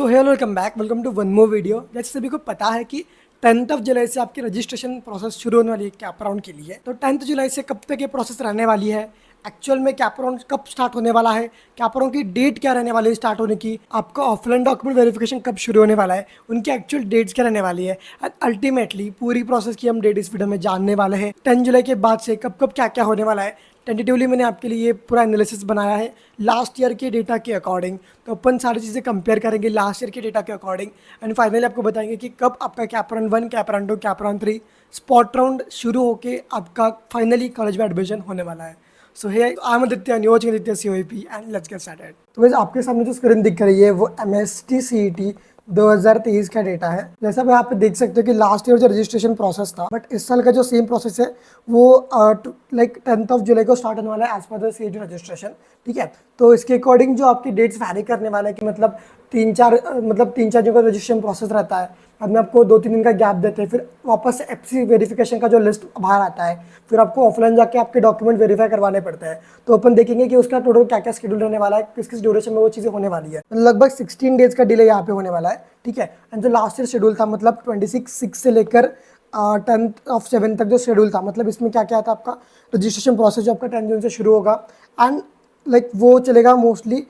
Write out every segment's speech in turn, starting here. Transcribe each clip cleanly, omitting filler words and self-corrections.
तो hello welcome to one more video. जैसे सभी को पता है कि 10th ऑफ जुलाई से आपकी रजिस्ट्रेशन प्रोसेस शुरू होने वाली है कैप राउंड के लिए। तो 10th जुलाई से कब तक ये प्रोसेस रहने वाली है, एक्चुअल में कैप राउंड कब स्टार्ट होने वाला है, कैप राउंड की डेट क्या रहने वाली है स्टार्ट होने की, आपका ऑफलाइन डॉक्यूमेंट वेरिफिकेशन कब शुरू होने वाला है, उनकी एक्चुअल डेट्स क्या रहने वाली है, एंड अल्टीमेटली पूरी प्रोसेस की हम डेट इस वीडियो में जानने वाले हैं। 10 जुलाई के बाद से कब कब क्या क्या होने वाला है। टेंटेटिवली मैंने आपके लिए ये पूरा एनालिसिस बनाया है लास्ट ईयर के डेटा के अकॉर्डिंग। तो अपन सारी चीज़ें कंपेयर करेंगे लास्ट ईयर के डेटा के अकॉर्डिंग एंड फाइनली आपको बताएंगे कि कब आपका cap round 1, cap round 2, cap round 3 spot round शुरू होके आपका फाइनली कॉलेज में एडमिशन होने वाला है। So hey I am Aditya and you watching Aditya COEP and let's get started. तो वैसे आपके सामने जो स्क्रीन दिख रही है वो MST CET 2023 का डेटा है। जैसा आप यहाँ पे देख सकते हो कि लास्ट ईयर जो रजिस्ट्रेशन प्रोसेस था, बट इस साल का जो सेम प्रोसेस है वो लाइक 10th ऑफ जुलाई को स्टार्ट होने वाला है as per the CET registration. ठीक है, तो इसके अकॉर्डिंग जो आपकी डेट्स वैरी करने वाला है कि मतलब तीन चार जगह रजिस्ट्रेशन प्रोसेस रहता है। बाद में आपको 2-3 दिन का गैप देते हैं, फिर वापस से FC वेरिफिकेशन का जो लिस्ट बाहर आता है, फिर आपको ऑफलाइन जाके आपके डॉक्यूमेंट वेरीफाई करवाने पड़ते हैं। तो अपन देखेंगे कि उसका टोटल क्या क्या शेड्यूल रहने वाला है, किस किस ड्यूरेशन में वो चीज़ें होने वाली है। लगभग 16 डेज का डिले यहाँ पे होने वाला है। ठीक है, एंड जो लास्ट ईयर शेड्यूल था मतलब 26/6 से लेकर 10th ऑफ 7 तक जो शेड्यूल था, मतलब इसमें क्या क्या था आपका रजिस्ट्रेशन प्रोसेस जो आपका 10 जून से शुरू होगा एंड लाइक वो चलेगा मोस्टली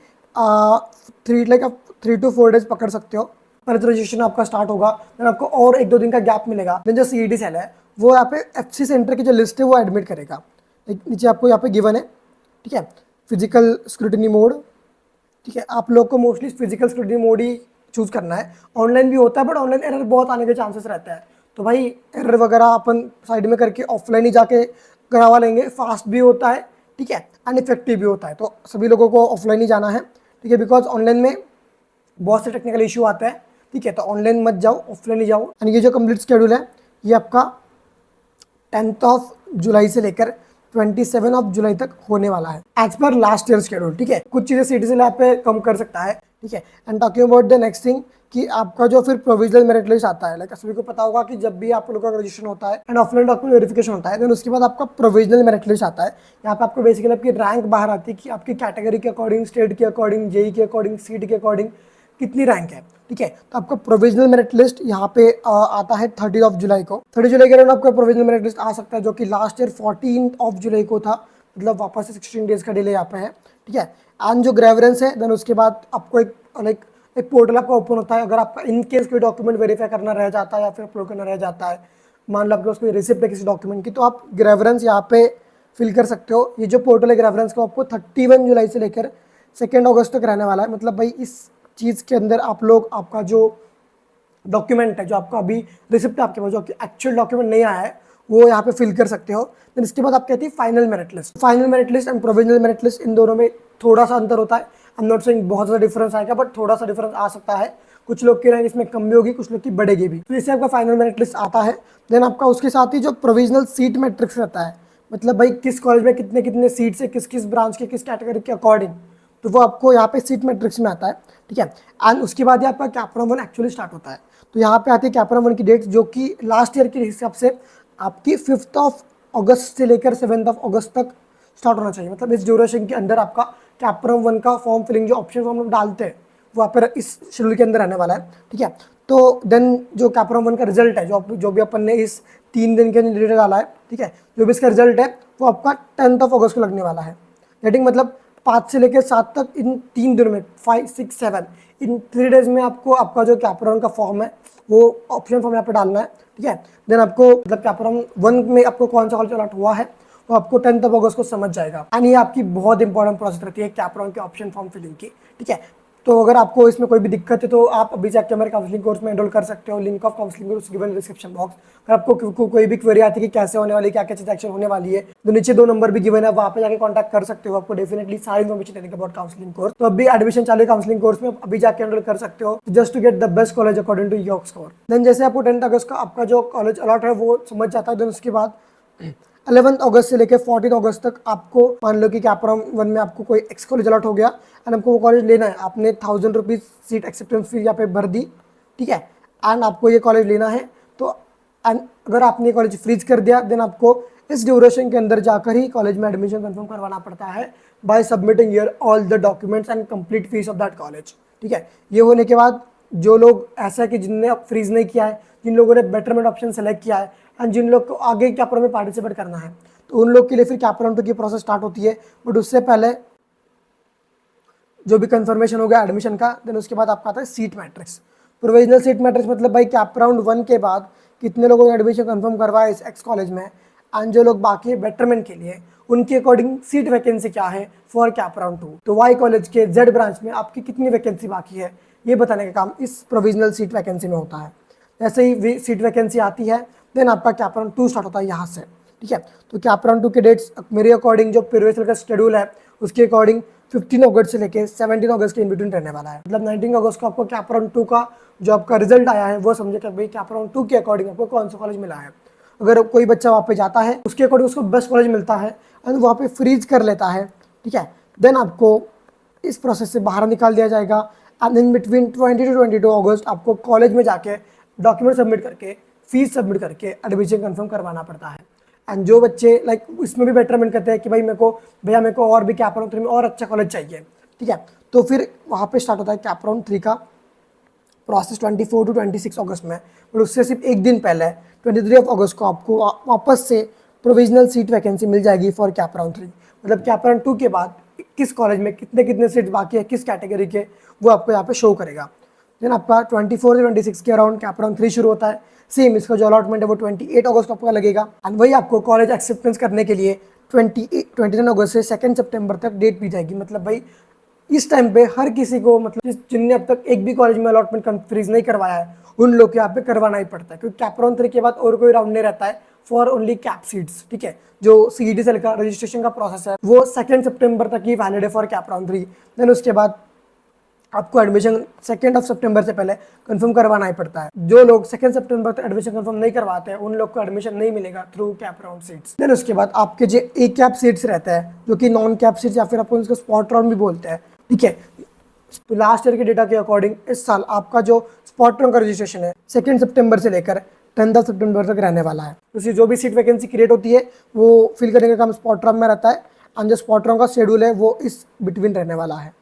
3 to 4 डेज पकड़ सकते हो। पर रजिस्ट्रेशन आपका स्टार्ट होगा, देन आपको और 1-2 दिन का गैप मिलेगा। देन जो CET सेल है वो यहाँ पे FC सेंटर की जो लिस्ट है वो एडमिट करेगा। नीचे आपको यहाँ पे गिवन है। ठीक है, फिजिकल स्क्रूटिनी मोड। ठीक है, आप लोग को मोस्टली फिजिकल स्क्रूटिनी मोड ही चूज करना है। ऑनलाइन भी होता है बट ऑनलाइन एरर बहुत आने के चांसेस रहता है, तो भाई एरर वगैरह अपन साइड में करके ऑफलाइन ही जाके करवा लेंगे। फास्ट भी होता है, ठीक है, एंड इफेक्टिव भी होता है, तो सभी लोगों को ऑफलाइन ही जाना है। ठीक है, बिकॉज ऑनलाइन में बहुत से टेक्निकल इशू आते हैं। ठीक है, तो ऑनलाइन मत जाओ, ऑफलाइन ही जाओ। एंड ये जो कंप्लीट शेड्यूल है ये आपका 10th ऑफ जुलाई से लेकर 27 ऑफ जुलाई तक होने वाला है as per last year schedule. ठीक है, कुछ चीज़ें CET लैब पे कम कर सकता है। ठीक है, and talking about the next thing कि आपका जो फिर प्रोविजनल मेरिट लिस्ट आता है, लाइक सभी को पता होगा कि जब भी आप लोगों का रजिस्ट्रेशन होता है एंड ऑफलाइन डॉक्यूमेंट वेरिफिकेशन होता है, देन उसके बाद आपका प्रोविजनल मेरिट लिस्ट आता है। यहाँ पे आपको बेसिकली आपकी रैंक बाहर आती है कि आपकी कैटेगरी के अकॉर्डिंग, स्टेट के अकॉर्डिंग, JEE के अकॉर्डिंग, सीट के अकॉर्डिंग कितनी रैंक है। ठीक है, तो आपका प्रोविजनल मेरिट लिस्ट यहाँ पे आता है 30 ऑफ जुलाई को। 30 जुलाई के अराउंड आपका प्रोविजनल मेरिट लिस्ट आ सकता है, जो कि लास्ट ईयर 14 ऑफ जुलाई को था, मतलब वापस से 16 डेज का डिले यहाँ पे है। ठीक है, एंड जो ग्रेवरेंस है देन उसके बाद आपको एक पोर्टल आपका ओपन होता है। अगर आपका इन केस कोई डॉक्यूमेंट वेरीफाई करना रह जाता है या फिर अपलोड करना रह जाता है, मान लो आपके पास कोई रिसिप्ट है किसी डॉक्यूमेंट की, तो आप ग्रेवरेंस यहाँ पे फिल कर सकते हो। ये जो पोर्टल है ग्रेवरेंस का आपको 31 जुलाई से लेकर 2 अगस्त तक रहने वाला है। मतलब भाई इस चीज़ के अंदर आप लोग आपका जो डॉक्यूमेंट है, जो आपका अभी रिसिप्ट है आपके पास, जो एक्चुअल डॉक्यूमेंट नहीं आया है, वो यहाँ पे फिल कर सकते हो। देन इसके बाद आप कहती है final merit list. Final merit list and provisional merit list, इन दोनों में थोड़ा सा अंतर होता है। आई एम नॉट सेइंग बहुत ज़्यादा डिफरेंस आएगा, बट थोड़ा सा डिफरेंस आ सकता है। कुछ लोग की रैंक इसमें कम भी होगी, कुछ लोग की बढ़ेगी भी। तो इससे आपका फाइनल मेरिट लिस्ट आता है। देन आपका उसके साथ ही जो प्रोविजनल सीट मैट्रिक्स रहता है, मतलब भाई किस कॉलेज में कितने कितने सीट्स है, किस किस ब्रांच के, किस कैटेगरी के अकॉर्डिंग, तो वो आपको यहाँ पे सीट मैट्रिक्स में आता है। ठीक है, एंड उसके बाद ही आपका कैप राउंड 1 एक्चुअली स्टार्ट होता है। तो यहाँ पे आती है कैप राउंड 1 की डेट, जो कि लास्ट ईयर के हिसाब से आपकी 5th ऑफ अगस्त से लेकर 7th ऑफ अगस्त तक स्टार्ट होना चाहिए। मतलब इस ड्यूरेशन के अंदर आपका कैप राउंड 1 का फॉर्म फिलिंग, जो ऑप्शन फॉर्म डालते हैं वो आप इस शेड्यूल के अंदर आने वाला है। ठीक है, तो देन जो कैप राउंड 1 का रिजल्ट है, जो भी अपन ने इस 3 दिन के अंदर डेटा डाला है, ठीक है, जो भी इसका रिजल्ट है वो आपका 10th ऑफ अगस्त को लगने वाला है। रेटिंग मतलब 5 से लेकर 7 तक, इन 3 दिनों में 5, 6, 7 इन 3 डेज में आपको आपका जो कैप राउंड का फॉर्म है वो ऑप्शन फॉर्म यहाँ पे डालना है। ठीक है, देन आपको मतलब कैप राउंड 1 में आपको कौन सा कॉलेज अलॉट हुआ है वो आपको 10th ऑफ अगस्त को समझ जाएगा। एंड ये आपकी बहुत इंपॉर्टेंट प्रोसेस रहती है कैप राउंड के ऑप्शन फॉर्म फिलिंग की। ठीक है, तो अगर आपको इसमें कोई भी दिक्कत है तो आप अभी जाके हमारे काउंसलिंग कोर्स में एनरोल कर सकते हो। Link of counselling course given description box. अगर आपको कोई भी क्वेरी आती है कि कैसे होने वाली, क्या क्या चीज़ एक्शन होने वाली है, तो नीचे 2 नंबर भी गिवन है, वहाँ पे जाके कॉन्टैक्ट कर सकते हो। आपको डेफिनेटली सारी इन्फॉर्मेशन देने के अबाउट काउंसलिंग कोर्स। तो अभी एडमिशन चालू है काउंसलिंग कोर्स में, अभी जाके एनरोल कर सकते हो just to get the best college according to your score. Then जैसे आपको 10th अगस्त का आपका जो कॉलेज अलॉट है वो समझ जाता है, देन उसके बाद 11th अगस्त से लेकर 14 अगस्त तक आपको मान लो कि कैप राउंड 1 में आपको कोई एक्स कॉलेज अलॉट हो गया एंड आपको वो कॉलेज लेना है। आपने 1000 रुपीज़ सीट एक्सेप्टेंस फी यहाँ पे भर दी। ठीक है, एंड आपको ये कॉलेज लेना है, तो एंड अगर आपने कॉलेज फ्रीज कर दिया देन आपको इस ड्यूरेशन के अंदर जाकर ही कॉलेज में एडमिशन कंफर्म करवाना पड़ता है by submitting your all the documents and complete fees of that college. ठीक है, ये होने के बाद जो लोग ऐसा है कि जिनने फ्रीज नहीं किया है, जिन लोगों ने बेटरमेंट ऑप्शन सेलेक्ट किया है एंड जिन लोग को आगे कैप राउंड में पार्टिसिपेट करना है, तो उन लोग के लिए फिर कैप राउंड 2 की प्रोसेस स्टार्ट होती है। बट उससे पहले जो भी कंफर्मेशन हो गया एडमिशन का, देन उसके बाद आपका आता है seat matrix. Provisional seat matrix मतलब भाई कैप राउंड 1 के बाद कितने लोगों ने एडमिशन कंफर्म करवाया इस एक्स कॉलेज में, एंड जो लोग बाकी है बेटरमेंट के लिए, उनके अकॉर्डिंग सीट वैकेंसी क्या है फॉर कैप राउंड 2। तो वाई कॉलेज के जेड ब्रांच में आपकी कितनी वैकेंसी बाकी है ये बताने का काम इस प्रोविजनल सीट वैकेंसी में होता है। जैसे ही सीट वैकेंसी आती है देन आपका कैप राउंड 2 स्टार्ट होता है यहाँ से, ठीक है। तो कैप राउंड 2 के डेट्स मेरे अकॉर्डिंग जो प्रीवियस का शेड्यूल है उसके अकॉर्डिंग 15 अगस्त से लेके 17 अगस्त के इन बिटवीन रहने वाला है। मतलब 19 अगस्त को आपको कैप राउंड 2 का जो आपका रिजल्ट आया है वो समझे कि भाई कैप राउंड 2 के अकॉर्डिंग आपको कौन सा कॉलेज मिला है। अगर कोई बच्चा वहाँ पे जाता है उसके अकॉर्डिंग उसको बेस्ट कॉलेज मिलता है एंड वहाँ पे फ्रीज कर लेता है, ठीक है, देन आपको इस प्रोसेस से बाहर निकाल दिया जाएगा। एंड इन बिटवीन 20 to 22 अगस्त आपको कॉलेज में जाके डॉक्यूमेंट सबमिट करके फीस सबमिट करके एडमिशन कंफर्म करवाना पड़ता है। एंड जो बच्चे लाइक इसमें भी बेटरमेंट करते हैं कि भाई मेरे को और भी कैप राउंड 3 में और अच्छा कॉलेज चाहिए, ठीक है, तो फिर वहाँ पे स्टार्ट होता है कैप राउंड 3 का प्रोसेस 24 to 26 अगस्त में। बट उससे सिर्फ एक दिन पहले 23 अगस्त को आपको वापस से प्रोविजनल सीट वैकेंसी मिल जाएगी फॉर कैप राउंड 3। मतलब कैप राउंड 2 के बाद किस कॉलेज में कितने कितने सीट बाकी है किस कैटेगरी के, वो आपको यहाँ पे शो करेगा। देन आपका 24 से 26 के अराउंड कैप राउंड 3 शुरू होता है। सेम इसका जो अलॉटमेंट है वो 28 अगस्त आपका लगेगा। एंड वही आपको कॉलेज एक्सेप्टेंस करने के लिए 29 अगस्त से 2 सितंबर तक डेट दी जाएगी। मतलब भाई इस टाइम पे हर किसी को, मतलब जिनने अब तक एक भी कॉलेज में अलॉटमेंट फ्रीज नहीं करवाया है उन लोग को यहाँ पे करवाना ही पड़ता है, क्योंकि कैप राउंड 3 के बाद और कोई राउंड नहीं रहता है फॉर ओनली कैप सीट्स, ठीक है। जो सीईटी सेल का रजिस्ट्रेशन का प्रोसेस है वो 2 सितंबर तक ही वैलिड है फॉर कैप राउंड 3। देन उसके बाद आपको एडमिशन 2 सितंबर से पहले कंफर्म करवाना ही पड़ता है। जो लोग 2 सितंबर तक एडमिशन कंफर्म नहीं करवाते हैं उन लोग को एडमिशन नहीं मिलेगा through CAP round seats. Then उसके बाद आपके जो ए कैप सीट्स रहते हैं जो कि नॉन कैप सीट्स या फिर आपको उसको स्पॉट राउंड भी बोलते हैं, ठीक है। तो लास्ट ईयर के डेटा के अकॉर्डिंग इस साल आपका जो स्पॉट राउंड का रजिस्ट्रेशन है 2 सितंबर से लेकर 10 सितंबर तक रहने वाला है। तो जो भी सीट वैकेंसी क्रिएट होती है वो फिल करने का काम स्पॉट राउंड में रहता है एंड जो स्पॉट राउंड का शेड्यूल है वो इस बिटवीन रहने वाला है,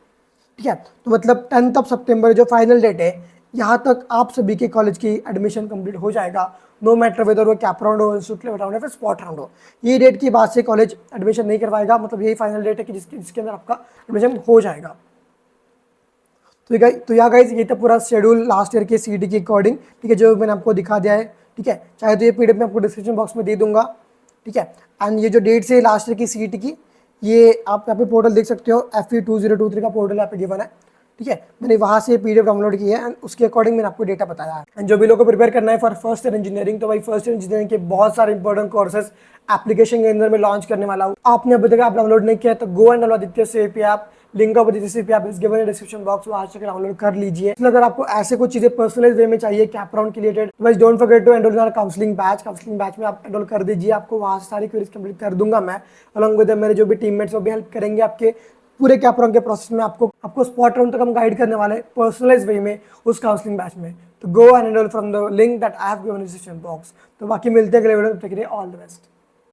ठीक है। तो मतलब 10 सितंबर जो फाइनल डेट है यहाँ तक आप सभी के कॉलेज की एडमिशन कंप्लीट हो जाएगा, नो मैटर वेदर वो कैप राउंड हो, इंस्टीट्यूट राउंड है फिर स्पॉट राउंड हो। ये डेट के बाद से कॉलेज एडमिशन नहीं करवाएगा, मतलब यही फाइनल डेट है कि जिसके अंदर आपका एडमिशन हो जाएगा। तो यहाँ गाइज ये था पूरा शेड्यूल लास्ट ईयर के सीईटी के अकॉर्डिंग, ठीक है, जो मैंने आपको दिखा दिया है, ठीक है। चाहे तो ये पीडीएफ में आपको डिस्क्रिप्शन बॉक्स में दे दूंगा, ठीक है। एंड ये जो डेट्स है लास्ट ईयर की सीईटी की ये आप यहाँ पे पोर्टल देख सकते हो, FE2023 का पोर्टल यहाँ पे गिवन है, ठीक है। मैंने वहाँ से पीडीएफ डाउनलोड की है एंड उसके अकॉर्डिंग मैंने आपको डेटा बताया है। एंड जो भी लोगों को प्रिपेयर करना है फॉर फर्स्ट ईयर इंजीनियरिंग, तो भाई फर्स्ट ईयर इंजीनियरिंग के बहुत सारे इंपॉर्टेंट कोर्सेज एप्लीकेशन के अंदर में लॉन्च करने वाला हूँ। आपने अभी तक आप डाउनलोड नहीं किया तो गो एंड आदित्य से आप लिंक ऑफ आदित्य आप इस गिवन डिस्क्रिप्शन बॉक्स में आज तक डाउनलोड कर लीजिए। अगर आपको ऐसे कुछ चीजें पर्सनलाइज वे में चाहिए कैप राउंड के रिलेटेड, बस don't forget to enrol in counselling batch में आप एनरोल कर दीजिए। आपको वहाँ से सारी क्वेरीज कंप्लीट कर दूंगा मैं, अलॉन्ग विद मेरे जो भी टीममेट्स वो भी हेल्प करेंगे आपके पूरे कैप राउंड के प्रोसेस में। आपको स्पॉट राउंड तक हम गाइड करने वाले पर्सनलाइज वे में उस काउंसलिंग बैच में। तो go and enrol from the link that I have given in description box. तो बाकी मिलते हैं अगले वीडियो में, ऑल द बेस्ट।